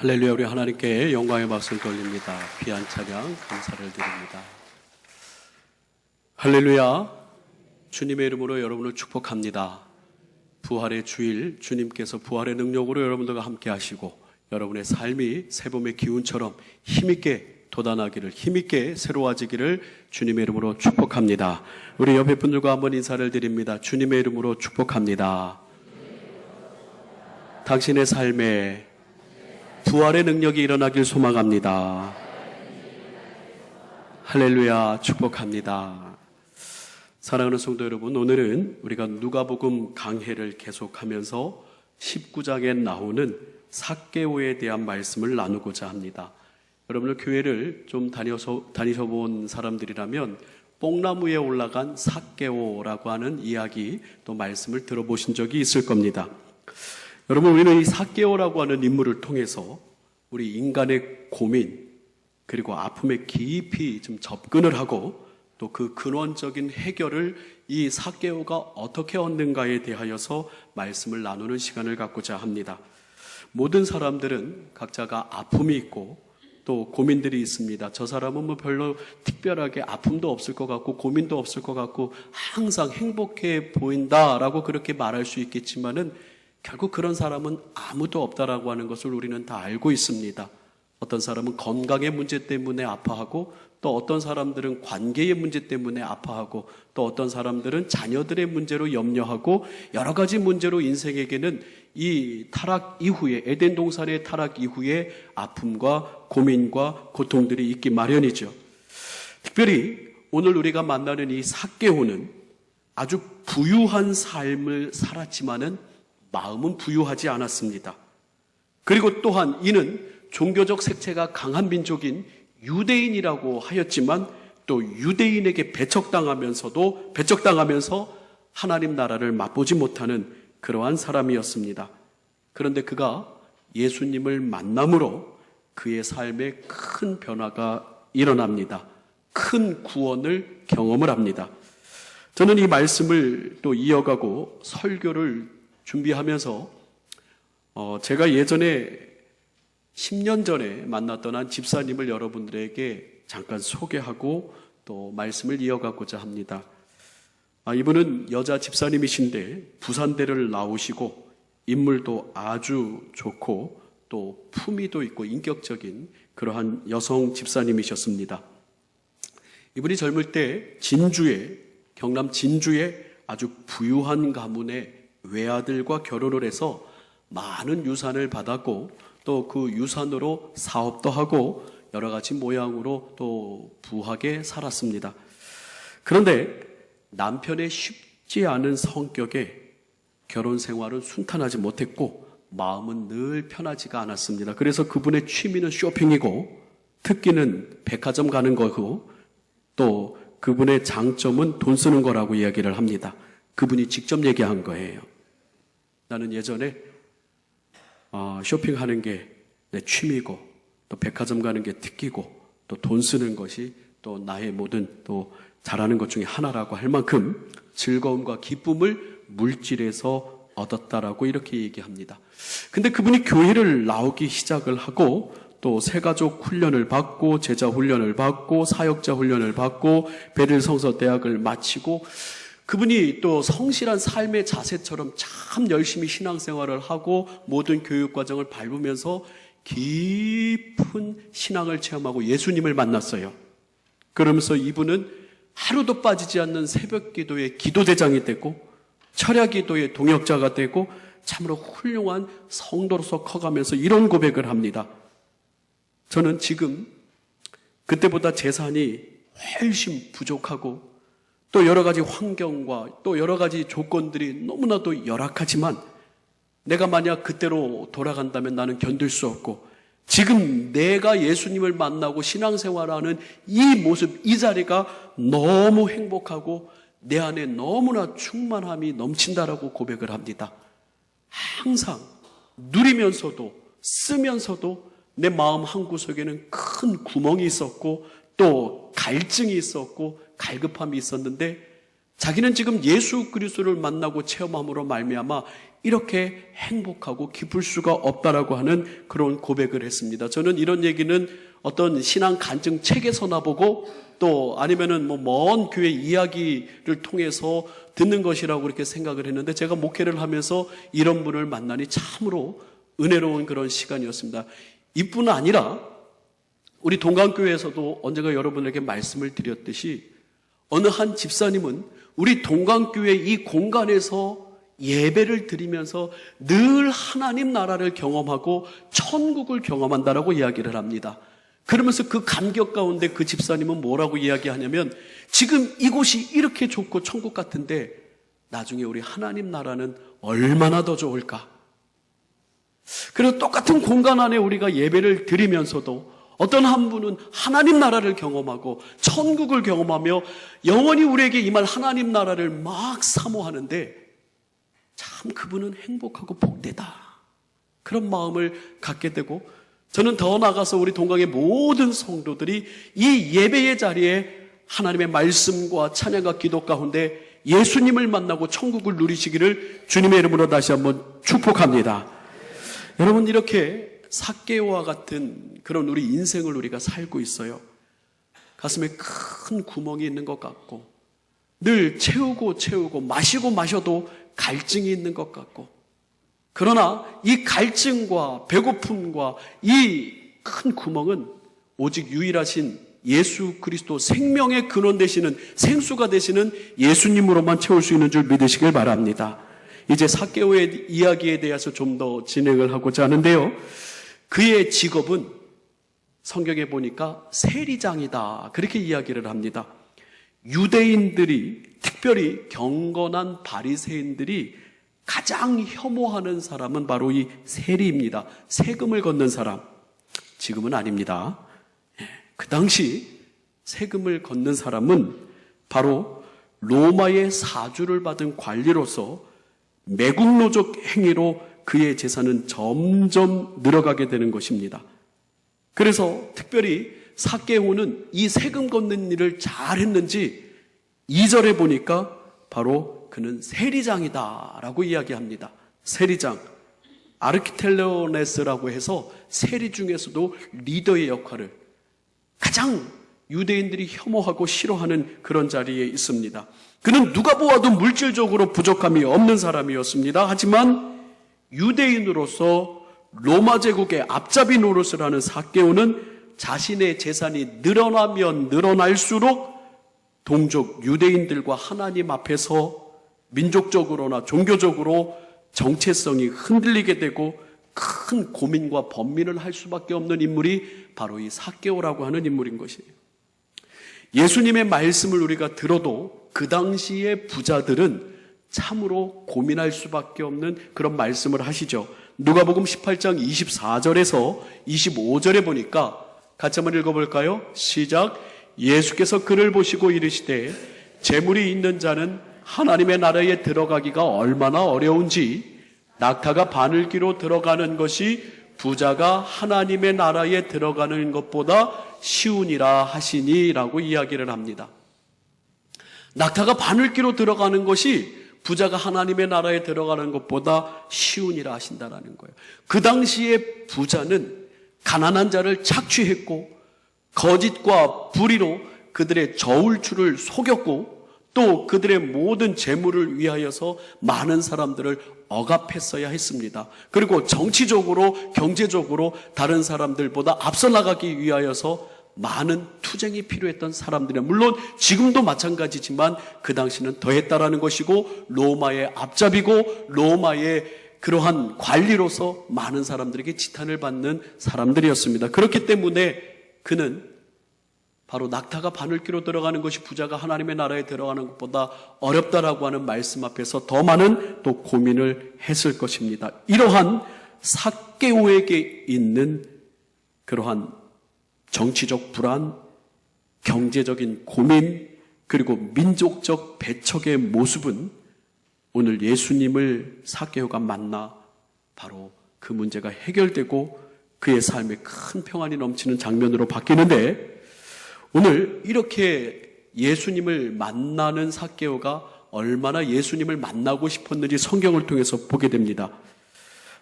할렐루야. 우리 하나님께 영광의 박수를 돌립니다. 귀한 찬양 감사를 드립니다. 할렐루야. 주님의 이름으로 여러분을 축복합니다. 부활의 주일, 주님께서 부활의 능력으로 여러분들과 함께 하시고 여러분의 삶이 새봄의 기운처럼 힘있게 돋아나기를, 힘있게 새로워지기를 주님의 이름으로 축복합니다. 우리 옆에 분들과 한번 인사를 드립니다. 주님의 이름으로 축복합니다. 당신의 삶에 부활의 능력이 일어나길 소망합니다. 할렐루야. 축복합니다. 사랑하는 성도 여러분, 오늘은 우리가 누가복음 강해를 계속하면서 19장에 나오는 삭개오에 대한 말씀을 나누고자 합니다. 여러분들 교회를 좀 다니셔본 사람들이라면 뽕나무에 올라간 삭개오라고 하는 이야기 또 말씀을 들어보신 적이 있을 겁니다. 여러분, 우리는 이 삭개오라고 하는 인물을 통해서 우리 인간의 고민 그리고 아픔에 깊이 좀 접근을 하고 또 그 근원적인 해결을 이 삭개오가 어떻게 얻는가에 대하여서 말씀을 나누는 시간을 갖고자 합니다. 모든 사람들은 각자가 아픔이 있고 또 고민들이 있습니다. 저 사람은 뭐 별로 특별하게 아픔도 없을 것 같고 고민도 없을 것 같고 항상 행복해 보인다라고 그렇게 말할 수 있겠지만은 결국 그런 사람은 아무도 없다라고 하는 것을 우리는 다 알고 있습니다. 어떤 사람은 건강의 문제 때문에 아파하고 또 어떤 사람들은 관계의 문제 때문에 아파하고 또 어떤 사람들은 자녀들의 문제로 염려하고 여러 가지 문제로 인생에게는 이 타락 이후에, 에덴 동산의 타락 이후에 아픔과 고민과 고통들이 있기 마련이죠. 특별히 오늘 우리가 만나는 이 삭개오는 아주 부유한 삶을 살았지만은 마음은 부유하지 않았습니다. 그리고 또한 이는 종교적 색채가 강한 민족인 유대인이라고 하였지만 또 유대인에게 배척당하면서 하나님 나라를 맛보지 못하는 그러한 사람이었습니다. 그런데 그가 예수님을 만남으로 그의 삶에 큰 변화가 일어납니다. 큰 구원을 경험을 합니다. 저는 이 말씀을 또 이어가고 설교를 준비하면서 제가 예전에 10년 전에 만났던 한 집사님을 여러분들에게 잠깐 소개하고 또 말씀을 이어가고자 합니다. 이분은 여자 집사님이신데 부산대를 나오시고 인물도 아주 좋고 또 품위도 있고 인격적인 그러한 여성 집사님이셨습니다. 이분이 젊을 때 경남 진주에 아주 부유한 가문의 외아들과 결혼을 해서 많은 유산을 받았고 또 그 유산으로 사업도 하고 여러 가지 모양으로 또 부하게 살았습니다. 그런데 남편의 쉽지 않은 성격에 결혼 생활은 순탄하지 못했고 마음은 늘 편하지가 않았습니다. 그래서 그분의 취미는 쇼핑이고 특기는 백화점 가는 거고 또 그분의 장점은 돈 쓰는 거라고 이야기를 합니다. 그분이 직접 얘기한 거예요. 나는 예전에 쇼핑하는 게 내 취미고 또 백화점 가는 게 특기고 또 돈 쓰는 것이 또 나의 모든 또 잘하는 것 중에 하나라고 할 만큼 즐거움과 기쁨을 물질에서 얻었다라고 이렇게 얘기합니다. 근데 그분이 교회를 나오기 시작을 하고 또 새가족 훈련을 받고 제자 훈련을 받고 사역자 훈련을 받고 베릴 성서 대학을 마치고 그분이 또 성실한 삶의 자세처럼 참 열심히 신앙생활을 하고 모든 교육과정을 밟으면서 깊은 신앙을 체험하고 예수님을 만났어요. 그러면서 이분은 하루도 빠지지 않는 새벽 기도의 기도대장이 되고 철야 기도의 동역자가 되고 참으로 훌륭한 성도로서 커가면서 이런 고백을 합니다. 저는 지금 그때보다 재산이 훨씬 부족하고 또 여러 가지 환경과 또 여러 가지 조건들이 너무나도 열악하지만 내가 만약 그때로 돌아간다면 나는 견딜 수 없고 지금 내가 예수님을 만나고 신앙생활하는 이 모습, 이 자리가 너무 행복하고 내 안에 너무나 충만함이 넘친다라고 고백을 합니다. 항상 누리면서도 쓰면서도 내 마음 한구석에는 큰 구멍이 있었고 또 갈증이 있었고 갈급함이 있었는데 자기는 지금 예수 그리스도를 만나고 체험함으로 말미암아 이렇게 행복하고 기쁠 수가 없다라고 하는 그런 고백을 했습니다. 저는 이런 얘기는 어떤 신앙 간증 책에서나 보고 또 아니면은 먼 교회 이야기를 통해서 듣는 것이라고 그렇게 생각을 했는데, 제가 목회를 하면서 이런 분을 만나니 참으로 은혜로운 그런 시간이었습니다. 이뿐 아니라 우리 동강교회에서도 언젠가 여러분에게 말씀을 드렸듯이 어느 한 집사님은 우리 동강교회 이 공간에서 예배를 드리면서 늘 하나님 나라를 경험하고 천국을 경험한다라고 이야기를 합니다. 그러면서 그 감격 가운데 그 집사님은 뭐라고 이야기하냐면, 지금 이곳이 이렇게 좋고 천국 같은데 나중에 우리 하나님 나라는 얼마나 더 좋을까? 그래서 똑같은 공간 안에 우리가 예배를 드리면서도 어떤 한 분은 하나님 나라를 경험하고 천국을 경험하며 영원히 우리에게 임할 하나님 나라를 막 사모하는데, 참 그분은 행복하고 복되다, 그런 마음을 갖게 되고, 저는 더 나아가서 우리 동강의 모든 성도들이 이 예배의 자리에 하나님의 말씀과 찬양과 기도 가운데 예수님을 만나고 천국을 누리시기를 주님의 이름으로 다시 한번 축복합니다. 여러분, 이렇게 삭개오와 같은 그런 우리 인생을 우리가 살고 있어요. 가슴에 큰 구멍이 있는 것 같고, 늘 채우고 마시고 마셔도 갈증이 있는 것 같고, 그러나 이 갈증과 배고픔과 이 큰 구멍은 오직 유일하신 예수 그리스도 생명의 근원 되시는, 생수가 되시는 예수님으로만 채울 수 있는 줄 믿으시길 바랍니다. 이제 삭개오의 이야기에 대해서 좀 더 진행을 하고자 하는데요, 그의 직업은 성경에 보니까 세리장이다, 그렇게 이야기를 합니다. 유대인들이, 특별히 경건한 바리새인들이 가장 혐오하는 사람은 바로 이 세리입니다. 세금을 걷는 사람. 지금은 아닙니다. 그 당시 세금을 걷는 사람은 바로 로마의 사주를 받은 관리로서 매국노적 행위로 그의 재산은 점점 늘어가게 되는 것입니다. 그래서 특별히 삭개오는 이 세금 걷는 일을 잘했는지 2절에 보니까 바로 그는 세리장이다라고 이야기합니다. 세리장, 아르키텔레오네스라고 해서 세리 중에서도 리더의 역할을, 가장 유대인들이 혐오하고 싫어하는 그런 자리에 있습니다. 그는 누가 보아도 물질적으로 부족함이 없는 사람이었습니다. 하지만 유대인으로서 로마 제국의 앞잡이 노릇을 하는 삭개오는 자신의 재산이 늘어나면 늘어날수록 동족 유대인들과 하나님 앞에서 민족적으로나 종교적으로 정체성이 흔들리게 되고 큰 고민과 번민을 할 수밖에 없는 인물이 바로 이 삭개오라고 하는 인물인 것이에요. 예수님의 말씀을 우리가 들어도 그 당시의 부자들은 참으로 고민할 수밖에 없는 그런 말씀을 하시죠. 누가복음 18장 24절에서 25절에 보니까 같이 한번 읽어볼까요? 시작. 예수께서 그를 보시고 이르시되 재물이 있는 자는 하나님의 나라에 들어가기가 얼마나 어려운지, 낙타가 바늘귀로 들어가는 것이 부자가 하나님의 나라에 들어가는 것보다 쉬우니라 하시니라고 이야기를 합니다. 낙타가 바늘귀로 들어가는 것이 부자가 하나님의 나라에 들어가는 것보다 쉬우니라 하신다라는 거예요. 그 당시에 부자는 가난한 자를 착취했고 거짓과 불의로 그들의 저울추를 속였고 또 그들의 모든 재물을 위하여서 많은 사람들을 억압했어야 했습니다. 그리고 정치적으로, 경제적으로 다른 사람들보다 앞서 나가기 위하여서 많은 투쟁이 필요했던 사람들이에요. 물론 지금도 마찬가지지만 그 당시는 더했다라는 것이고, 로마의 앞잡이고 로마의 그러한 관리로서 많은 사람들에게 지탄을 받는 사람들이었습니다. 그렇기 때문에 그는 바로 낙타가 바늘귀로 들어가는 것이 부자가 하나님의 나라에 들어가는 것보다 어렵다라고 하는 말씀 앞에서 더 많은 또 고민을 했을 것입니다. 이러한 삭개오에게 있는 그러한 정치적 불안, 경제적인 고민, 그리고 민족적 배척의 모습은 오늘 예수님을 삭개오가 만나 바로 그 문제가 해결되고 그의 삶에 큰 평안이 넘치는 장면으로 바뀌는데, 오늘 이렇게 예수님을 만나는 삭개오가 얼마나 예수님을 만나고 싶었는지 성경을 통해서 보게 됩니다.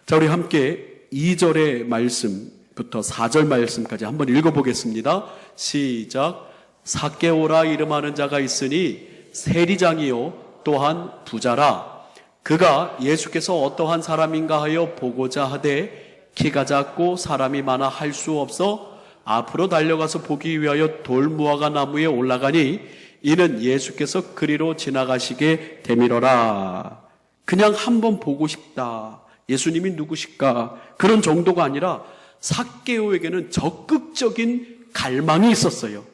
자, 우리 함께 2절의 말씀부터 4절 말씀까지 한번 읽어보겠습니다. 시작. 삭개오라 이름하는 자가 있으니 세리장이요 또한 부자라. 그가 예수께서 어떠한 사람인가 하여 보고자 하되 키가 작고 사람이 많아 할 수 없어 앞으로 달려가서 보기 위하여 돌무화과 나무에 올라가니 이는 예수께서 그리로 지나가시게 되미러라. 그냥 한번 보고 싶다. 예수님이 누구실까? 그런 정도가 아니라 삭개오에게는 적극적인 갈망이 있었어요.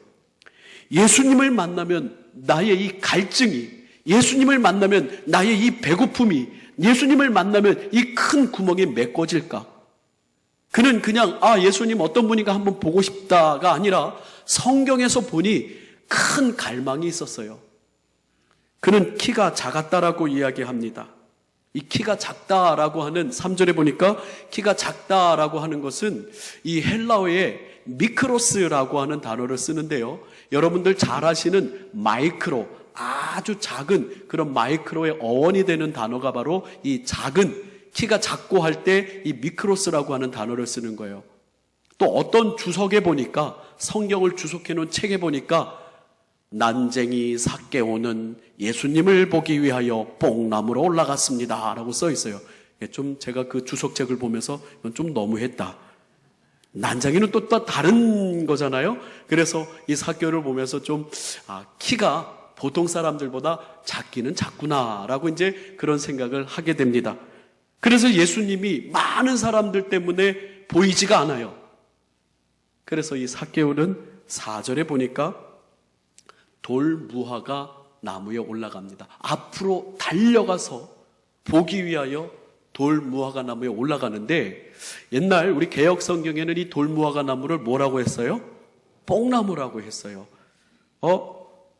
예수님을 만나면 나의 이 갈증이, 예수님을 만나면 나의 이 배고픔이, 예수님을 만나면 이 큰 구멍이 메꿔질까? 그는 그냥 예수님 어떤 분인가 한번 보고 싶다가 아니라 성경에서 보니 큰 갈망이 있었어요. 그는 키가 작았다라고 이야기합니다. 이 키가 작다라고 하는 3절에 보니까 키가 작다라고 하는 것은 이 헬라어의 미크로스라고 하는 단어를 쓰는데요. 여러분들 잘 아시는 마이크로, 아주 작은 그런 마이크로의 어원이 되는 단어가 바로 이 작은, 키가 작고 할 때 이 미크로스라고 하는 단어를 쓰는 거예요. 또 어떤 주석에 보니까, 성경을 주석해 놓은 책에 보니까 난쟁이 삭개오는 예수님을 보기 위하여 뽕나무로 올라갔습니다 라고 써 있어요. 좀 제가 그 주석책을 보면서 이건 좀 너무했다. 난쟁이는 또 다른 거잖아요. 그래서 이 삭개오를 보면서 좀 키가 보통 사람들보다 작기는 작구나라고 이제 그런 생각을 하게 됩니다. 그래서 예수님이 많은 사람들 때문에 보이지가 않아요. 그래서 이 삭개오는 4절에 보니까 돌무화과 나무에 올라갑니다. 앞으로 달려가서 보기 위하여 돌무화과 나무에 올라가는데, 옛날 우리 개역 성경에는 이 돌무화과 나무를 뭐라고 했어요? 뽕나무라고 했어요.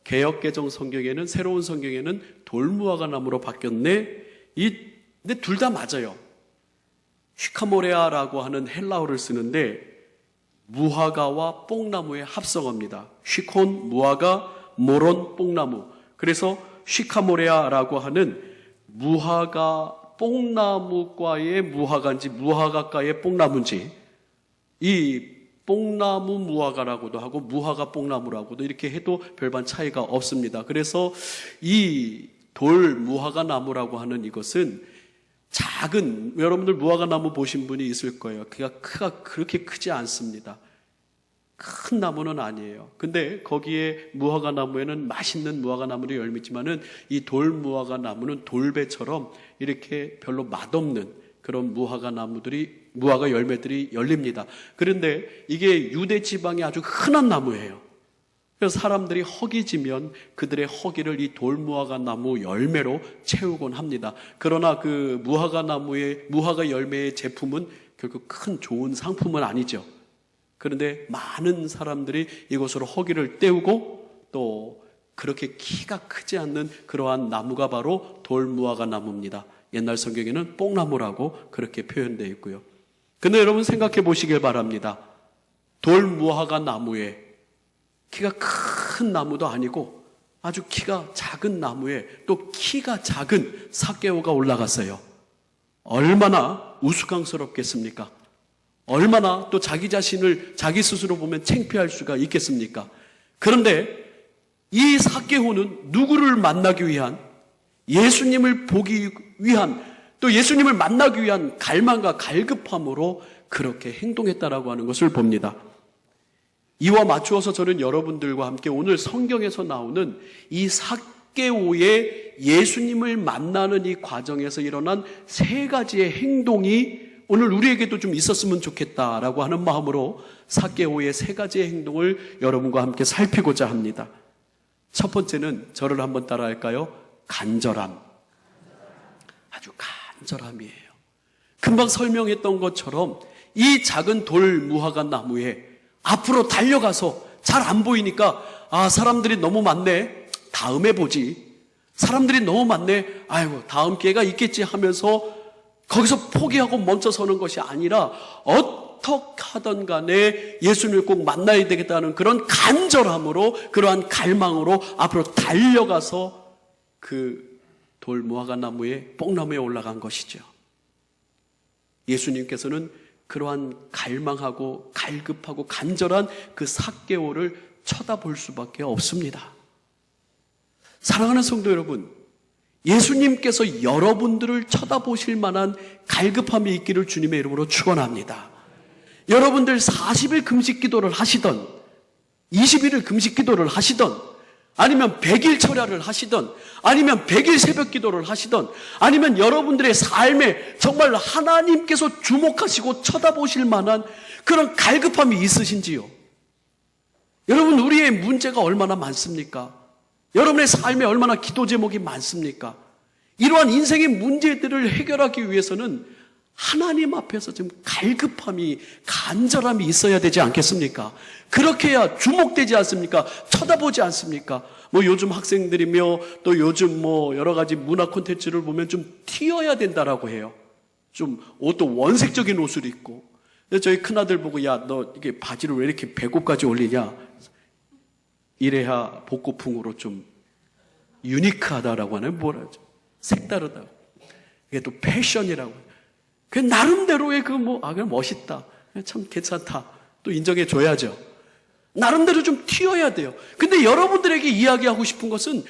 개역 개정 성경에는, 새로운 성경에는 돌무화과 나무로 바뀌었네. 근데 둘 다 맞아요. 시카모레아라고 하는 헬라어를 쓰는데 무화과와 뽕나무의 합성어입니다. 시콘 무화과, 모론 뽕나무. 그래서 시카모레아라고 하는 무화과 뽕나무과의 무화과인지 무화과과의 뽕나무인지, 이 뽕나무 무화과라고도 하고 무화과 뽕나무라고도 이렇게 해도 별반 차이가 없습니다. 그래서 이 돌 무화과 나무라고 하는 이것은 작은, 여러분들 무화과 나무 보신 분이 있을 거예요. 키가 그렇게 크지 않습니다. 큰 나무는 아니에요. 근데 거기에 무화과 나무에는 맛있는 무화과 나무를 열매 있지만은 이 돌 무화과 나무는 돌배처럼 이렇게 별로 맛없는 그런 무화과 열매들이 열립니다. 그런데 이게 유대 지방에 아주 흔한 나무예요. 그래서 사람들이 허기지면 그들의 허기를 이 돌무화과 나무 열매로 채우곤 합니다. 그러나 그 무화과 열매의 제품은 결국 큰 좋은 상품은 아니죠. 그런데 많은 사람들이 이곳으로 허기를 때우고 또 그렇게 키가 크지 않는 그러한 나무가 바로 돌무화과 나무입니다. 옛날 성경에는 뽕나무라고 그렇게 표현되어 있고요. 근데 여러분 생각해 보시길 바랍니다. 돌무화과 나무에, 키가 큰 나무도 아니고 아주 키가 작은 나무에 또 키가 작은 삭개오가 올라갔어요. 얼마나 우스꽝스럽겠습니까? 얼마나 또 자기 스스로 보면 창피할 수가 있겠습니까? 그런데 이 삭개오는 누구를 만나기 위한, 예수님을 보기 위한, 또 예수님을 만나기 위한 갈망과 갈급함으로 그렇게 행동했다라고 하는 것을 봅니다. 이와 맞추어서 저는 여러분들과 함께 오늘 성경에서 나오는 이 삭개오의 예수님을 만나는 이 과정에서 일어난 세 가지의 행동이 오늘 우리에게도 좀 있었으면 좋겠다라고 하는 마음으로 삭개오의 세 가지의 행동을 여러분과 함께 살피고자 합니다. 첫 번째는 저를 한번 따라할까요? 간절함. 아주 간절함이에요. 금방 설명했던 것처럼 이 작은 돌 무화과 나무에 앞으로 달려가서 잘 안 보이니까 사람들이 너무 많네, 다음에 보지. 사람들이 너무 많네, 아이고 다음 기회가 있겠지 하면서 거기서 포기하고 멈춰 서는 것이 아니라 어떻게 하든 간에 예수님을 꼭 만나야 되겠다는 그런 간절함으로, 그러한 갈망으로 앞으로 달려가서 그 돌 무화과 나무에 뽕나무에 올라간 것이죠. 예수님께서는 그러한 갈망하고 갈급하고 간절한 그 삭개오를 쳐다볼 수밖에 없습니다. 사랑하는 성도 여러분, 예수님께서 여러분들을 쳐다보실 만한 갈급함이 있기를 주님의 이름으로 축원합니다. 여러분들 40일 금식 기도를 하시던 21일 금식 기도를 하시던 아니면 100일 철야를 하시던 아니면 100일 새벽 기도를 하시던 아니면 여러분들의 삶에 정말 하나님께서 주목하시고 쳐다보실 만한 그런 갈급함이 있으신지요? 여러분, 우리의 문제가 얼마나 많습니까? 여러분의 삶에 얼마나 기도 제목이 많습니까? 이러한 인생의 문제들을 해결하기 위해서는 하나님 앞에서 좀 갈급함이, 간절함이 있어야 되지 않겠습니까? 그렇게 해야 주목되지 않습니까? 쳐다보지 않습니까? 요즘 학생들이며 또 요즘 여러 가지 문화 콘텐츠를 보면 좀 튀어야 된다라고 해요. 좀 옷도 원색적인 옷을 입고. 저희 큰아들 보고, 야, 너 이게 바지를 왜 이렇게 배꼽까지 올리냐? 이래야 복고풍으로 좀 유니크하다라고 하나요? 뭐라 하죠? 색다르다고. 이게 또 패션이라고. 그 나름대로의 그냥 멋있다. 참 괜찮다. 또 인정해줘야죠. 나름대로 좀 튀어야 돼요. 근데 여러분들에게 이야기하고 싶은 것은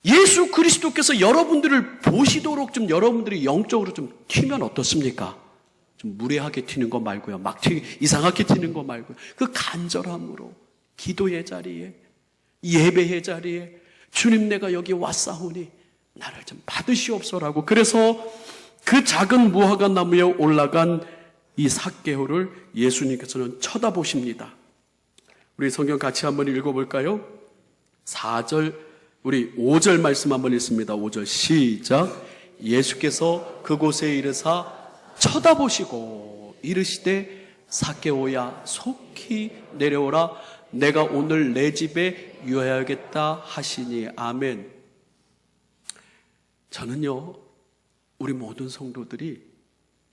예수 그리스도께서 여러분들을 보시도록 좀 여러분들이 영적으로 좀 튀면 어떻습니까? 좀 무례하게 튀는 거 말고요. 막 이상하게 튀는 거 말고요. 그 간절함으로 기도의 자리에, 예배의 자리에 주님 내가 여기 왔사오니 나를 좀 받으시옵소라고. 그래서 그 작은 무화과 나무에 올라간 이 삭개오를 예수님께서는 쳐다보십니다. 우리 성경 같이 한번 읽어볼까요? 4절, 우리 5절 말씀 한번 읽습니다. 5절 시작. 예수께서 그곳에 이르사 쳐다보시고 이르시되 삭개오야 속히 내려오라 내가 오늘 내 집에 유하여야겠다 하시니. 아멘. 저는요, 우리 모든 성도들이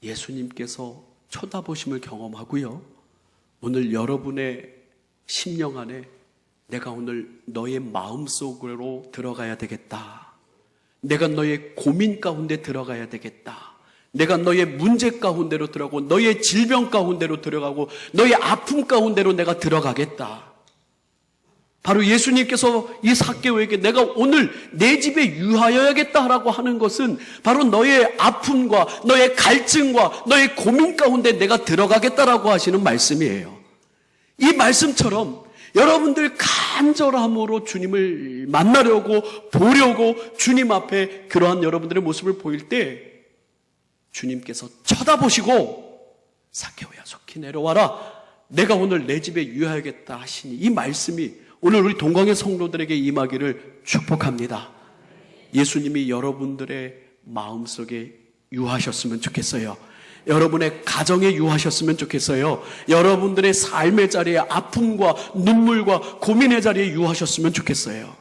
예수님께서 쳐다보심을 경험하고요, 오늘 여러분의 심령 안에 내가 오늘 너의 마음속으로 들어가야 되겠다. 내가 너의 고민 가운데 들어가야 되겠다. 내가 너의 문제 가운데로 들어가고 너의 질병 가운데로 들어가고 너의 아픔 가운데로 내가 들어가겠다. 바로 예수님께서 이 삭개오에게 내가 오늘 내 집에 유하여야겠다라고 하는 것은 바로 너의 아픔과 너의 갈증과 너의 고민 가운데 내가 들어가겠다라고 하시는 말씀이에요. 이 말씀처럼 여러분들 간절함으로 주님을 만나려고 보려고 주님 앞에 그러한 여러분들의 모습을 보일 때 주님께서 쳐다보시고 삭개오야 속히 내려와라 내가 오늘 내 집에 유하여야겠다 하시니, 이 말씀이 오늘 우리 동광의 성도들에게 임하기를 축복합니다. 예수님이 여러분들의 마음속에 유하셨으면 좋겠어요. 여러분의 가정에 유하셨으면 좋겠어요. 여러분들의 삶의 자리에 아픔과 눈물과 고민의 자리에 유하셨으면 좋겠어요.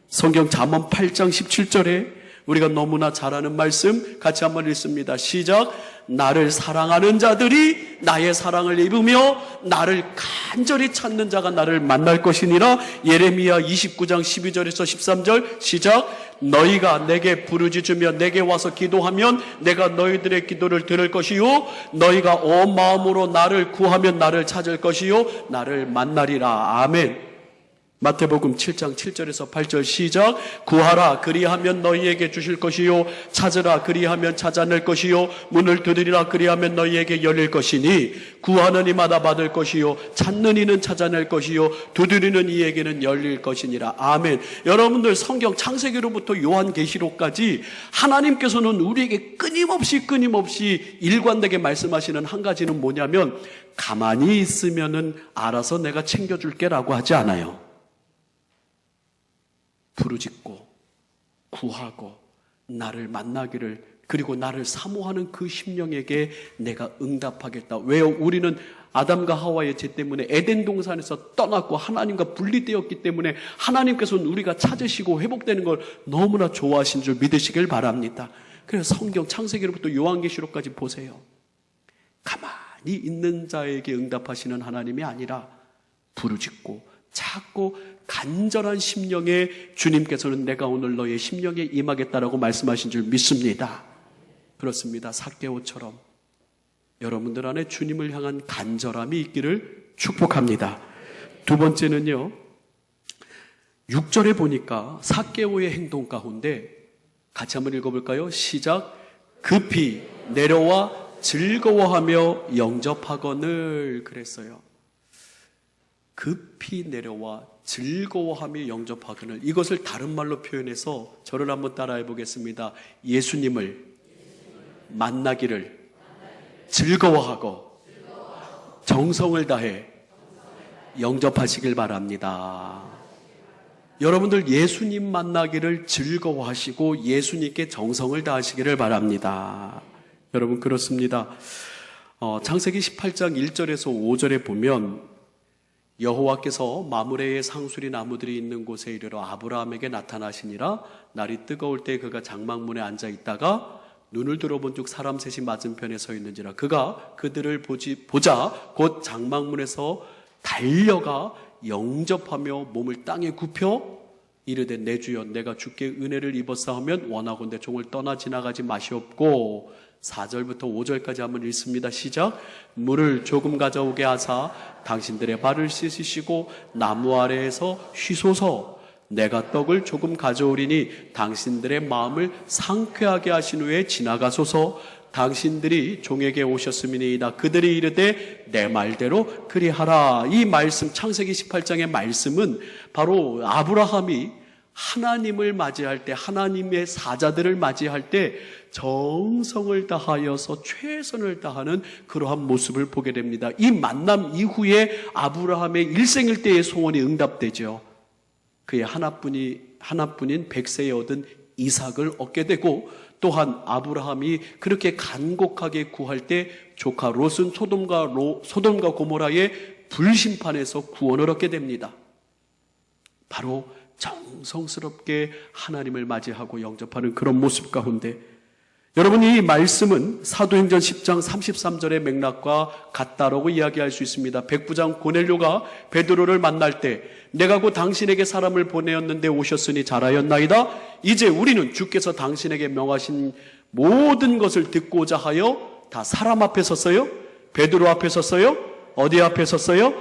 성경 잠언 8장 17절에 우리가 너무나 잘 아는 말씀 같이 한번 읽습니다. 시작. 나를 사랑하는 자들이 나의 사랑을 입으며 나를 간절히 찾는 자가 나를 만날 것이니라. 예레미야 29장 12절에서 13절 시작. 너희가 내게 부르짖으며 내게 와서 기도하면 내가 너희들의 기도를 들을 것이요 너희가 온 마음으로 나를 구하면 나를 찾을 것이요 나를 만나리라. 아멘. 마태복음 7장 7절에서 8절 시작. 구하라 그리하면 너희에게 주실 것이요 찾으라 그리하면 찾아낼 것이요 문을 두드리라 그리하면 너희에게 열릴 것이니 구하는 이마다 받을 것이요 찾는 이는 찾아낼 것이요 두드리는 이에게는 열릴 것이니라. 아멘. 여러분들 성경 창세기로부터 요한계시록까지 하나님께서는 우리에게 끊임없이 일관되게 말씀하시는 한 가지는 뭐냐면 가만히 있으면은 알아서 내가 챙겨줄게라고 하지 않아요. 부르짖고 구하고 나를 만나기를, 그리고 나를 사모하는 그 심령에게 내가 응답하겠다. 왜요? 우리는 아담과 하와의 죄 때문에 에덴 동산에서 떠났고 하나님과 분리되었기 때문에 하나님께서는 우리가 찾으시고 회복되는 걸 너무나 좋아하신 줄 믿으시길 바랍니다. 그래서 성경 창세기로부터 요한계시록까지 보세요. 가만히 있는 자에게 응답하시는 하나님이 아니라 부르짖고 찾고 간절한 심령에 주님께서는 내가 오늘 너의 심령에 임하겠다라고 말씀하신 줄 믿습니다. 그렇습니다. 삭개오처럼 여러분들 안에 주님을 향한 간절함이 있기를 축복합니다. 두 번째는요, 6절에 보니까 삭개오의 행동 가운데 같이 한번 읽어볼까요? 시작. 급히 내려와 즐거워하며 영접하거늘 그랬어요. 급히 내려와 즐거워하며 영접하거늘, 이것을 다른 말로 표현해서 저를 한번 따라해 보겠습니다. 예수님을 만나기를 즐거워하고 정성을 다해 영접하시길 바랍니다. 여러분들 예수님 만나기를 즐거워하시고 예수님께 정성을 다하시기를 바랍니다. 여러분 그렇습니다. 창세기 18장 1절에서 5절에 보면 여호와께서 마므레의 상수리 나무들이 있는 곳에 이르러 아브라함에게 나타나시니라. 날이 뜨거울 때 그가 장막문에 앉아 있다가 눈을 들어본 즉 사람 셋이 맞은편에 서 있는지라. 그가 그들을 보자 곧 장막문에서 달려가 영접하며 몸을 땅에 굽혀 이르되 내 주여 내가 주께 은혜를 입었사하면 원하건대 종을 떠나 지나가지 마시옵고. 4절부터 5절까지 한번 읽습니다. 시작. 물을 조금 가져오게 하사 당신들의 발을 씻으시고 나무 아래에서 쉬소서. 내가 떡을 조금 가져오리니 당신들의 마음을 상쾌하게 하신 후에 지나가소서. 당신들이 종에게 오셨음이니이다. 그들이 이르되 내 말대로 그리하라. 이 말씀, 창세기 18장의 말씀은 바로 아브라함이 하나님을 맞이할 때, 하나님의 사자들을 맞이할 때 정성을 다하여서 최선을 다하는 그러한 모습을 보게 됩니다. 이 만남 이후에 아브라함의 일생일대의 소원이 응답되죠. 그의 하나뿐인 100세에 얻은 이삭을 얻게 되고, 또한 아브라함이 그렇게 간곡하게 구할 때 조카 롯은 소돔과 고모라의 불심판에서 구원을 얻게 됩니다. 바로 정성스럽게 하나님을 맞이하고 영접하는 그런 모습 가운데, 여러분 이 말씀은 사도행전 10장 33절의 맥락과 같다라고 이야기할 수 있습니다. 백부장 고넬료가 베드로를 만날 때 내가 곧 당신에게 사람을 보내었는데 오셨으니 잘하였나이다. 이제 우리는 주께서 당신에게 명하신 모든 것을 듣고자 하여, 다 사람 앞에 섰어요? 베드로 앞에 섰어요? 어디 앞에 섰어요?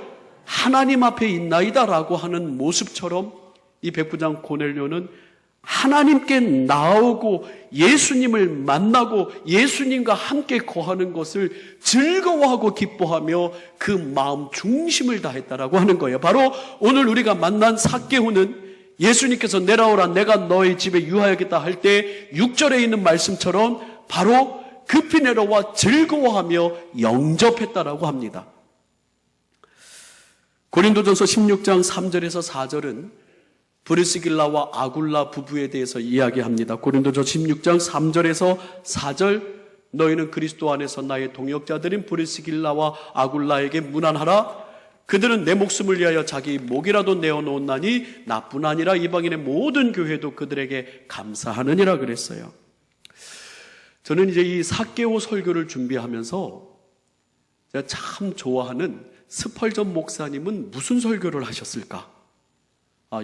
하나님 앞에 있나이다 라고 하는 모습처럼 이 백부장 고넬료는 하나님께 나오고 예수님을 만나고 예수님과 함께 거하는 것을 즐거워하고 기뻐하며 그 마음 중심을 다했다라고 하는 거예요. 바로 오늘 우리가 만난 삭개오는 예수님께서 내려오라 내가 너의 집에 유하여겠다 할 때 6절에 있는 말씀처럼 바로 급히 내려와 즐거워하며 영접했다라고 합니다. 고린도전서 16장 3절에서 4절은 브리스길라와 아굴라 부부에 대해서 이야기합니다. 고린도전서 16장 3절에서 4절, 너희는 그리스도 안에서 나의 동역자들인 브리스길라와 아굴라에게 문안하라. 그들은 내 목숨을 위하여 자기 목이라도 내어놓았나니 나뿐 아니라 이방인의 모든 교회도 그들에게 감사하느니라 그랬어요. 저는 이제 이 삭개오 설교를 준비하면서 제가 참 좋아하는 스펄전 목사님은 무슨 설교를 하셨을까?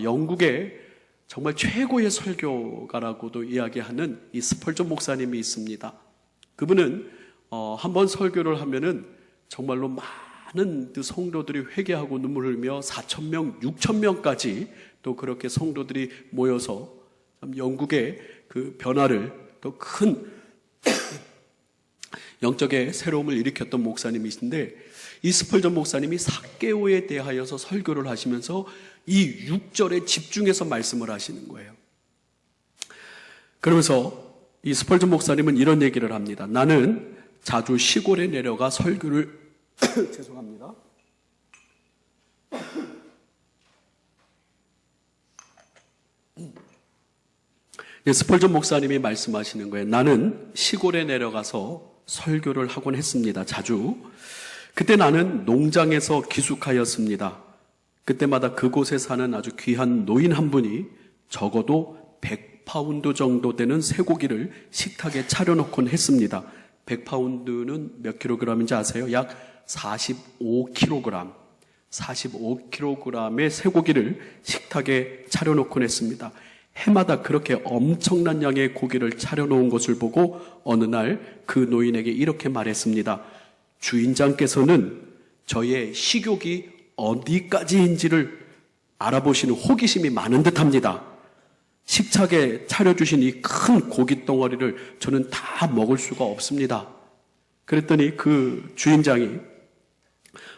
영국의 정말 최고의 설교가라고도 이야기하는 이 스펄전 목사님이 있습니다. 그분은 한번 설교를 하면은 정말로 많은 성도들이 회개하고 눈물을 흘리며 4,000명, 6,000명까지 또 그렇게 성도들이 모여서 영국의 그 변화를 또 큰 영적의 새로움을 일으켰던 목사님이신데, 이 스펄전 목사님이 삭개오에 대하여서 설교를 하시면서 이 6절에 집중해서 말씀을 하시는 거예요. 그러면서 이 스펄전 목사님은 이런 얘기를 합니다. 나는 자주 시골에 내려가 설교를 죄송합니다. 스펄전 목사님이 말씀하시는 거예요. 나는 시골에 내려가서 설교를 하곤 했습니다. 자주. 그때 나는 농장에서 기숙하였습니다. 그때마다 그곳에 사는 아주 귀한 노인 한 분이 적어도 100파운드 정도 되는 쇠고기를 식탁에 차려놓곤 했습니다. 100파운드는 몇 킬로그램인지 아세요? 약 45kg. 45kg의 쇠고기를 식탁에 차려놓곤 했습니다. 해마다 그렇게 엄청난 양의 고기를 차려놓은 것을 보고 어느 날 그 노인에게 이렇게 말했습니다. 주인장께서는 저의 식욕이 어디까지인지를 알아보시는 호기심이 많은 듯합니다. 식탁에 차려주신 이 큰 고기 덩어리를 저는 다 먹을 수가 없습니다. 그랬더니 그 주인장이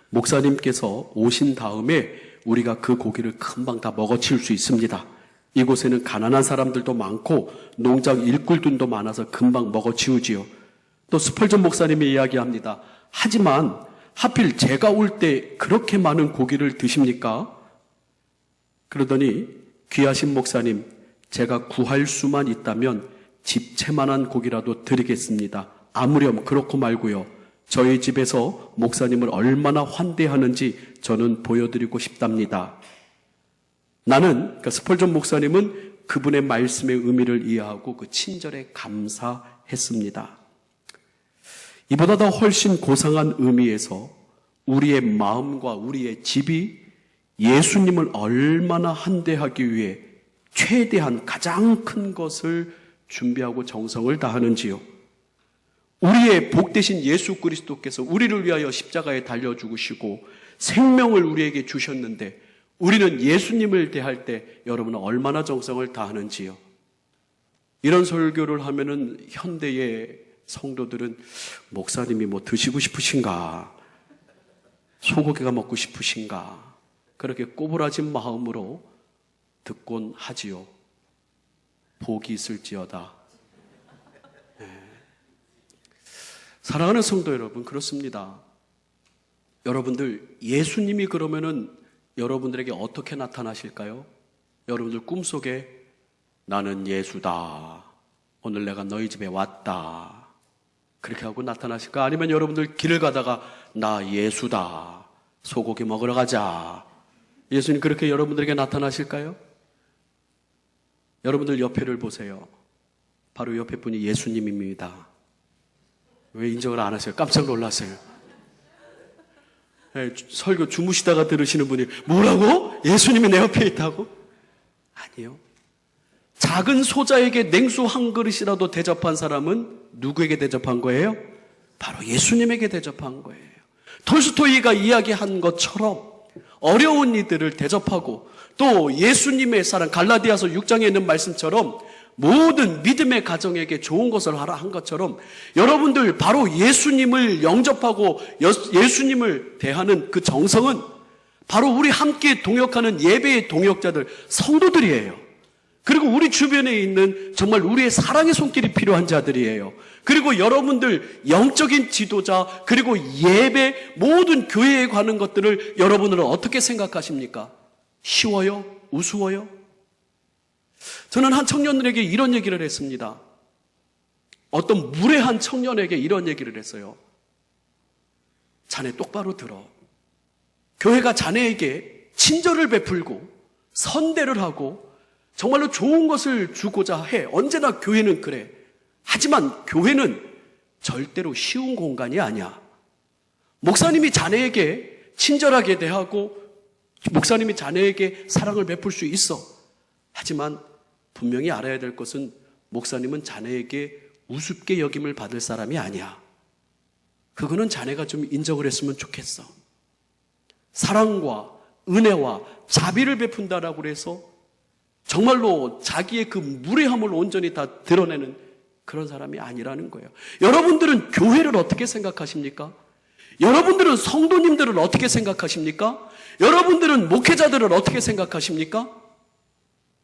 목사님께서 오신 다음에 우리가 그 고기를 금방 다 먹어치울 수 있습니다. 이곳에는 가난한 사람들도 많고 농장 일꾼들도 많아서 금방 먹어치우지요. 또 스펄전 목사님이 이야기합니다. 하지만 하필 제가 올 때 그렇게 많은 고기를 드십니까? 그러더니 귀하신 목사님, 제가 구할 수만 있다면 집채만한 고기라도 드리겠습니다. 아무렴 그렇고 말고요. 저희 집에서 목사님을 얼마나 환대하는지 저는 보여드리고 싶답니다. 나는, 그러니까 스펄전 목사님은 그분의 말씀의 의미를 이해하고 그 친절에 감사했습니다. 이보다 더 훨씬 고상한 의미에서 우리의 마음과 우리의 집이 예수님을 얼마나 환대하기 위해 최대한 가장 큰 것을 준비하고 정성을 다하는지요. 우리의 복되신 예수 그리스도께서 우리를 위하여 십자가에 달려 죽으시고 생명을 우리에게 주셨는데 우리는 예수님을 대할 때 여러분은 얼마나 정성을 다하는지요. 이런 설교를 하면은 현대의 성도들은 목사님이 뭐 드시고 싶으신가? 소고기가 먹고 싶으신가? 그렇게 꼬부라진 마음으로 듣곤 하지요. 복이 있을지어다. 네. 사랑하는 성도 여러분, 그렇습니다. 여러분들 예수님이 그러면은 여러분들에게 어떻게 나타나실까요? 여러분들 꿈속에 나는 예수다. 오늘 내가 너희 집에 왔다. 그렇게 하고 나타나실까? 아니면 여러분들 길을 가다가 나 예수다. 소고기 먹으러 가자. 예수님 그렇게 여러분들에게 나타나실까요? 여러분들 옆에를 보세요. 바로 옆에 분이 예수님입니다. 왜 인정을 안 하세요? 깜짝 놀랐어요. 네, 설교 주무시다가 들으시는 분이 뭐라고? 예수님이 내 옆에 있다고? 아니요. 작은 소자에게 냉수 한 그릇이라도 대접한 사람은 누구에게 대접한 거예요? 바로 예수님에게 대접한 거예요. 톨스토이가 이야기한 것처럼 어려운 이들을 대접하고 또 예수님의 사랑 갈라디아서 6장에 있는 말씀처럼 모든 믿음의 가정에게 좋은 것을 하라 한 것처럼 여러분들 바로 예수님을 영접하고 예수님을 대하는 그 정성은 바로 우리 함께 동역하는 예배의 동역자들 성도들이에요. 그리고 우리 주변에 있는 정말 우리의 사랑의 손길이 필요한 자들이에요. 그리고 여러분들 영적인 지도자 그리고 예배 모든 교회에 관한 것들을 여러분들은 어떻게 생각하십니까? 쉬워요? 우스워요? 저는 한 청년들에게 이런 얘기를 했습니다. 어떤 무례한 청년에게 이런 얘기를 했어요. 자네 똑바로 들어. 교회가 자네에게 친절을 베풀고 선대를 하고 정말로 좋은 것을 주고자 해. 언제나 교회는 그래. 하지만 교회는 절대로 쉬운 공간이 아니야. 목사님이 자네에게 친절하게 대하고 목사님이 자네에게 사랑을 베풀 수 있어. 하지만 분명히 알아야 될 것은 목사님은 자네에게 우습게 여김을 받을 사람이 아니야. 그거는 자네가 좀 인정을 했으면 좋겠어. 사랑과 은혜와 자비를 베푼다라고 해서 정말로 자기의 그 무례함을 온전히 다 드러내는 그런 사람이 아니라는 거예요. 여러분들은 교회를 어떻게 생각하십니까? 여러분들은 성도님들을 어떻게 생각하십니까? 여러분들은 목회자들을 어떻게 생각하십니까?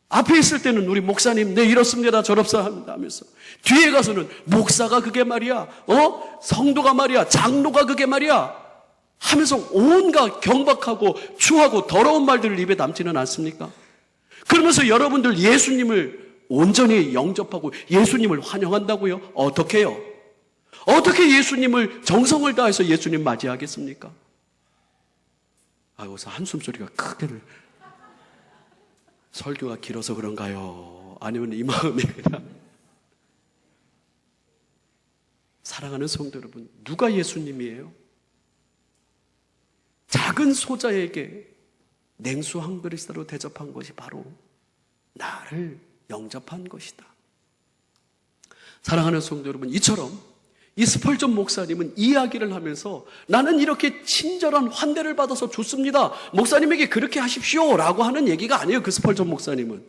앞에 있을 때는 우리 목사님 네 이렇습니다 저렇습니다 하면서 뒤에 가서는 목사가 그게 말이야 성도가 말이야 장로가 그게 말이야 하면서 온갖 경박하고 추하고 더러운 말들을 입에 담지는 않습니까? 그러면서 여러분들 예수님을 온전히 영접하고 예수님을 환영한다고요? 어떻게 해요? 어떻게 예수님을 정성을 다해서 예수님 맞이하겠습니까? 여기서 한숨 소리가 크게 설교가 길어서 그런가요? 아니면 이 마음이 그냥 사랑하는 성도 여러분, 누가 예수님이에요? 작은 소자에게 냉수 한 그릇으로 대접한 것이 바로 나를 영접한 것이다. 사랑하는 성도 여러분, 이처럼 이 스펄전 목사님은 이야기를 하면서 나는 이렇게 친절한 환대를 받아서 좋습니다, 목사님에게 그렇게 하십시오 라고 하는 얘기가 아니에요. 그 스펄전 목사님은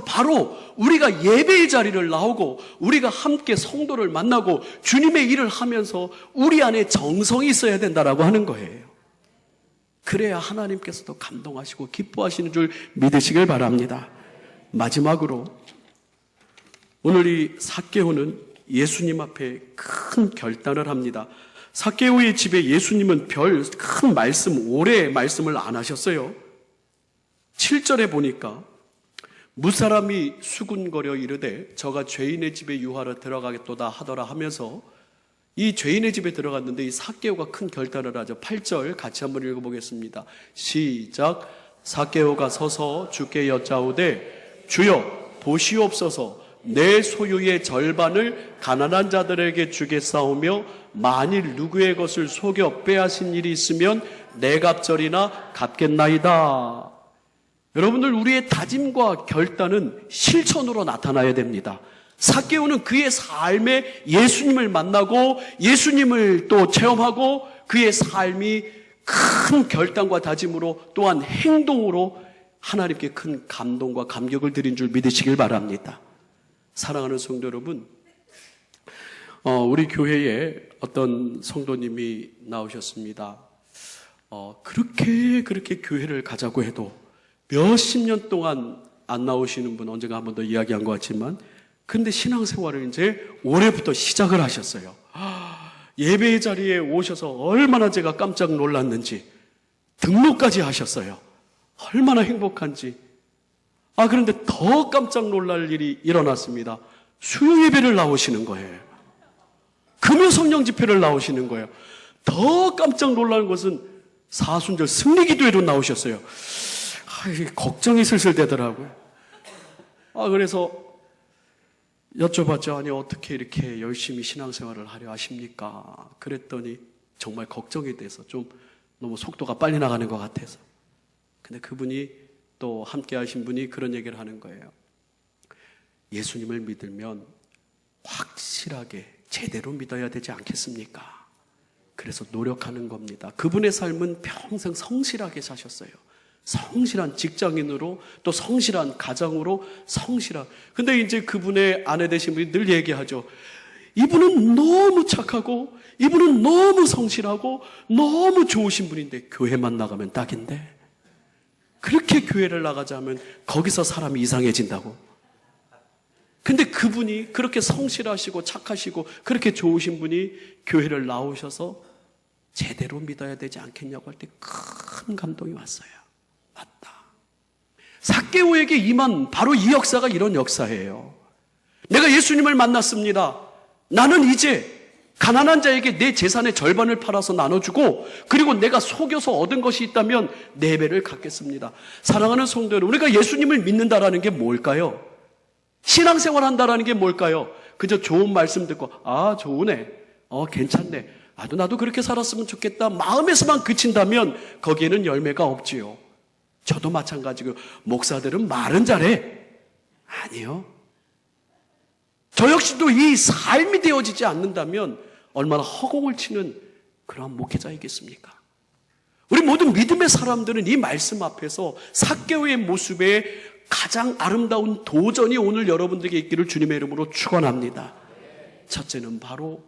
바로 우리가 예배의 자리를 나오고 우리가 함께 성도를 만나고 주님의 일을 하면서 우리 안에 정성이 있어야 된다라고 하는 거예요. 그래야 하나님께서도 감동하시고 기뻐하시는 줄 믿으시길 바랍니다. 마지막으로 오늘 이 삭개오는 예수님 앞에 큰 결단을 합니다. 삭개오의 집에 예수님은 별 큰 말씀, 오래 말씀을 안 하셨어요. 7절에 보니까 무사람이 수군거려 이르되 저가 죄인의 집에 유하러 들어가겠도다 하더라 하면서 이 죄인의 집에 들어갔는데 이 삭개오가 큰 결단을 하죠. 8절 같이 한번 읽어보겠습니다. 시작. 삭개오가 서서 주께 여짜오되 주여 보시옵소서, 내 소유의 절반을 가난한 자들에게 주겠사오며 만일 누구의 것을 속여 빼앗은 일이 있으면 내 갑절이나 갚겠나이다. 여러분들, 우리의 다짐과 결단은 실천으로 나타나야 됩니다. 삭개오는 그의 삶에 예수님을 만나고 예수님을 또 체험하고 그의 삶이 큰 결단과 다짐으로 또한 행동으로 하나님께 큰 감동과 감격을 드린 줄 믿으시길 바랍니다. 사랑하는 성도 여러분, 우리 교회에 어떤 성도님이 나오셨습니다. 그렇게 교회를 가자고 해도 몇십 년 동안 안 나오시는 분, 언젠가 한 번 더 이야기한 것 같지만, 근데 신앙생활을 이제 올해부터 시작을 하셨어요. 예배의 자리에 오셔서 얼마나 제가 깜짝 놀랐는지, 등록까지 하셨어요. 얼마나 행복한지. 그런데 더 깜짝 놀랄 일이 일어났습니다. 수요 예배를 나오시는 거예요. 금요 성령 집회를 나오시는 거예요. 더 깜짝 놀라는 것은 사순절 승리기도회로 나오셨어요. 걱정이 슬슬 되더라고요. 그래서 여쭤봤죠. 아니, 어떻게 이렇게 열심히 신앙생활을 하려 하십니까? 그랬더니 정말 걱정이 돼서 좀 너무 속도가 빨리 나가는 것 같아서. 근데 그분이 또 함께 하신 분이 그런 얘기를 하는 거예요. 예수님을 믿으면 확실하게 제대로 믿어야 되지 않겠습니까? 그래서 노력하는 겁니다. 그분의 삶은 평생 성실하게 사셨어요. 성실한 직장인으로, 또 성실한 가정으로, 근데 이제 그분의 아내 되신 분이 늘 얘기하죠. 이분은 너무 착하고 이분은 너무 성실하고 너무 좋으신 분인데 교회만 나가면 딱인데, 그렇게 교회를 나가자면 거기서 사람이 이상해진다고. 근데 그분이 그렇게 성실하시고 착하시고 그렇게 좋으신 분이 교회를 나오셔서 제대로 믿어야 되지 않겠냐고 할 때 큰 감동이 왔어요. 맞다. 삭개오에게 임한 바로 이 역사가 이런 역사예요. 내가 예수님을 만났습니다. 나는 이제 가난한 자에게 내 재산의 절반을 팔아서 나눠주고, 그리고 내가 속여서 얻은 것이 있다면 4배를 갚겠습니다. 사랑하는 성도 여러분, 우리가 예수님을 믿는다라는 게 뭘까요? 신앙생활 한다라는 게 뭘까요? 그저 좋은 말씀 듣고 좋으네, 괜찮네, 나도 그렇게 살았으면 좋겠다 마음에서만 그친다면 거기에는 열매가 없지요. 저도 마찬가지고, 목사들은 말은 잘해. 아니요. 저 역시도 이 삶이 되어지지 않는다면 얼마나 허공을 치는 그러한 목회자이겠습니까? 우리 모든 믿음의 사람들은 이 말씀 앞에서 삭개오의 모습에 가장 아름다운 도전이 오늘 여러분들에게 있기를 주님의 이름으로 축원합니다. 첫째는 바로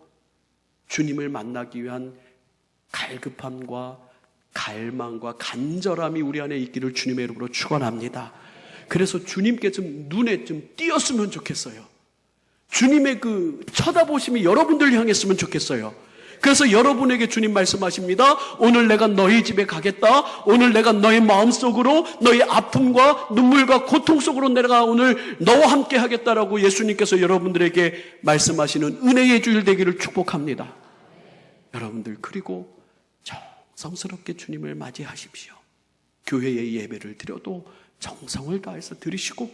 주님을 만나기 위한 갈급함과 갈망과 간절함이 우리 안에 있기를 주님의 이름으로 축원합니다. 그래서 주님께 좀 눈에 좀 띄었으면 좋겠어요. 주님의 그 쳐다보심이 여러분들 향했으면 좋겠어요. 그래서 여러분에게 주님 말씀하십니다. 오늘 내가 너희 집에 가겠다. 오늘 내가 너의 마음속으로, 너의 아픔과 눈물과 고통 속으로 내가 오늘 너와 함께 하겠다라고 예수님께서 여러분들에게 말씀하시는 은혜의 주일 되기를 축복합니다. 여러분들, 그리고 정성스럽게 주님을 맞이하십시오. 교회의 예배를 드려도 정성을 다해서 드리시고,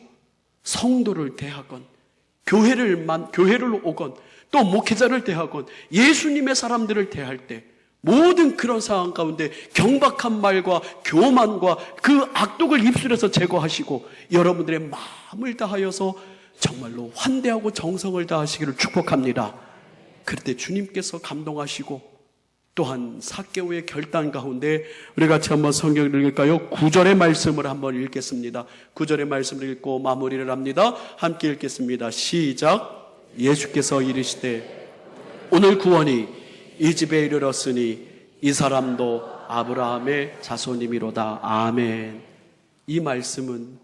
성도를 대하건 교회를 오건 또 목회자를 대하건 예수님의 사람들을 대할 때 모든 그런 상황 가운데 경박한 말과 교만과 그 악독을 입술에서 제거하시고 여러분들의 마음을 다하여서 정말로 환대하고 정성을 다하시기를 축복합니다. 그럴 때 주님께서 감동하시고 또한 삭개오의 결단 가운데 우리 같이 한번 성경을 읽을까요? 9절의 말씀을 한번 읽겠습니다. 9절의 말씀을 읽고 마무리를 합니다. 함께 읽겠습니다. 시작. 예수께서 이르시되 오늘 구원이 이 집에 이르렀으니 이 사람도 아브라함의 자손이미로다. 아멘. 이 말씀은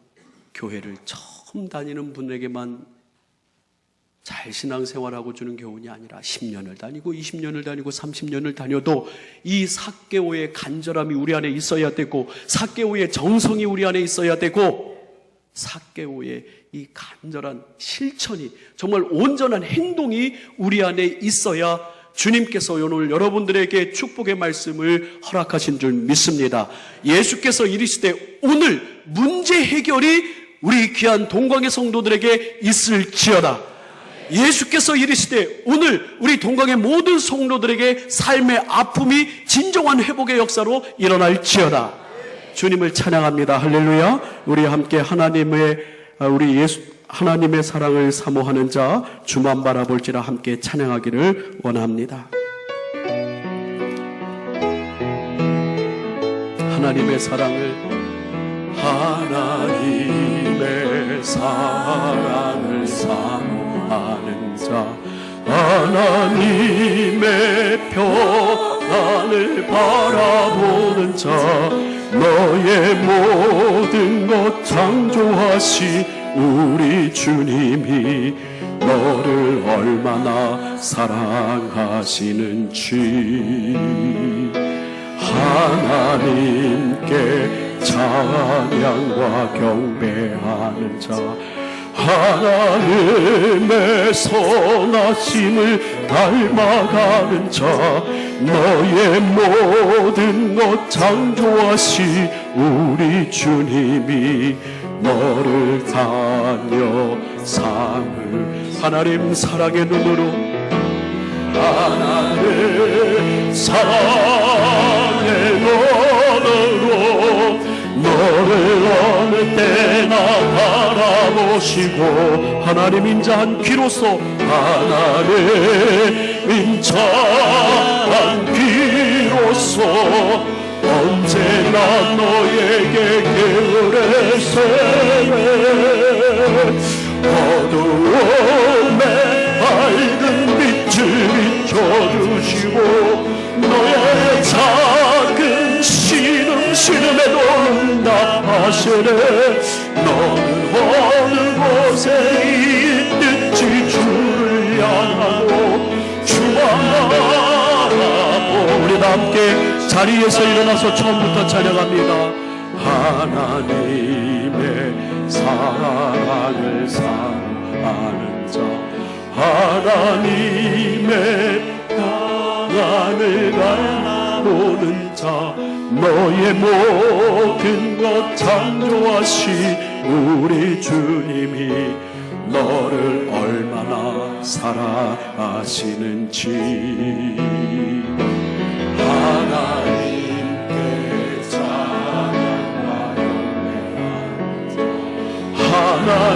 교회를 처음 다니는 분에게만 잘 신앙생활하고 주는 교훈이 아니라 10년을 다니고 20년을 다니고 30년을 다녀도 이 삭개오의 간절함이 우리 안에 있어야 되고 삭개오의 정성이 우리 안에 있어야 되고 삭개오의 이 간절한 실천이 정말 온전한 행동이 우리 안에 있어야 주님께서 오늘 여러분들에게 축복의 말씀을 허락하신 줄 믿습니다. 예수께서 이르시되 오늘 문제 해결이 우리 귀한 동광의 성도들에게 있을지어다. 예수께서 이르시되 오늘 우리 동광의 모든 성도들에게 삶의 아픔이 진정한 회복의 역사로 일어날지어다. 주님을 찬양합니다. 할렐루야. 우리 함께 하나님의 사랑을 사모하는 자 주만 바라볼지라 함께 찬양하기를 원합니다. 하나님의 사랑을 사모하는 자 하나님의 평안을 바라보는 자 너의 모든 것 창조하시 우리 주님이 너를 얼마나 사랑하시는지 하나님께 찬양과 경배하는 자 하나님의 선하심을 닮아가는 자 너의 모든 것 창조하시 우리 주님이 너를 다녀 삼을 하나님 사랑의 눈으로 하나님 사랑의 눈으로 너를 어느 때나 바라보시고 하나님 인자한 귀로서 하나님 인자한 귀로서 언제나 너에게 게으르 세례 어두움에 밝은 빛을 비춰주시고 너의 작은 신음에도 응답하시네 너는 어느 곳에 있든지 주를 향하고 주만 바라보 우리 함께 자리에서 일어나서 처음부터 찬양합니다. 하나님의 사랑을 사모하는 자 하나님의 평안을 바라보는 자 너의 모든 것 창조하시 우리 주님이 너를 얼마나 사랑하시는지 하나님께 찬양과 경배하는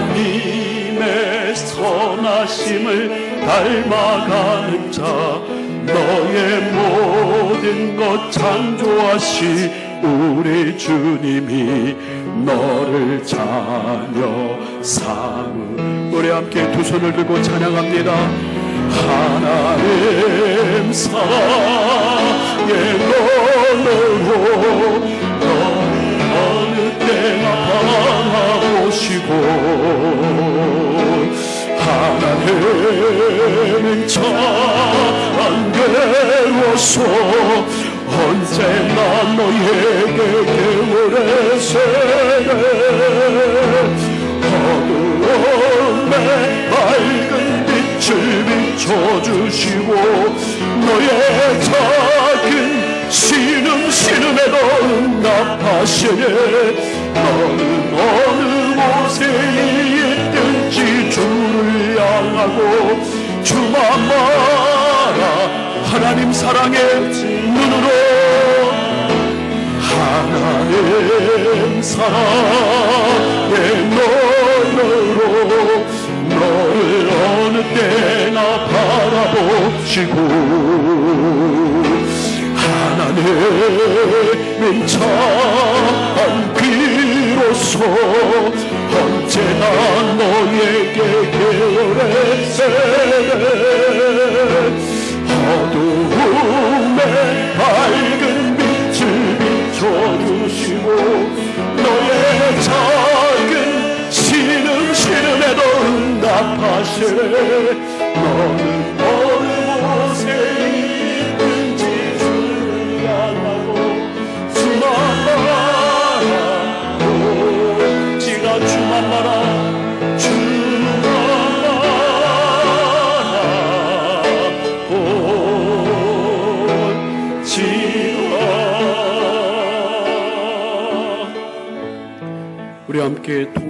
하나님의 선하심을 닮아가는 자 너의 모든 것 창조하시 우리 주님이 너를 자녀 삼으 우리 함께 두 손을 들고 찬양합니다. 하나님 사랑의 눈으로 너를 어느 때나 바라보시고 하나님 인자한 괴로서 언제나 너에게 게으르 세례 어두움에 밝은 빛을 비춰주시고 너의 작은 신음에도 응답하시네 너는 어느 곳에 있든지 주를 향하고 주만 바라 하나님 사랑의 눈 눈으로 하나님 사랑의 눈으로 너를 어느 때나 바라보시고 하나님의 찬 귀로서 언제나 너에게 계열의 세례 어두움에 밝은 빛을 비춰주시고 너의 작은 신음에도 응답하시네 너는 어느 곳에 있든지 주를 향하고 주만 바라고 지가 주만 바라고 지가 우리 함께 통성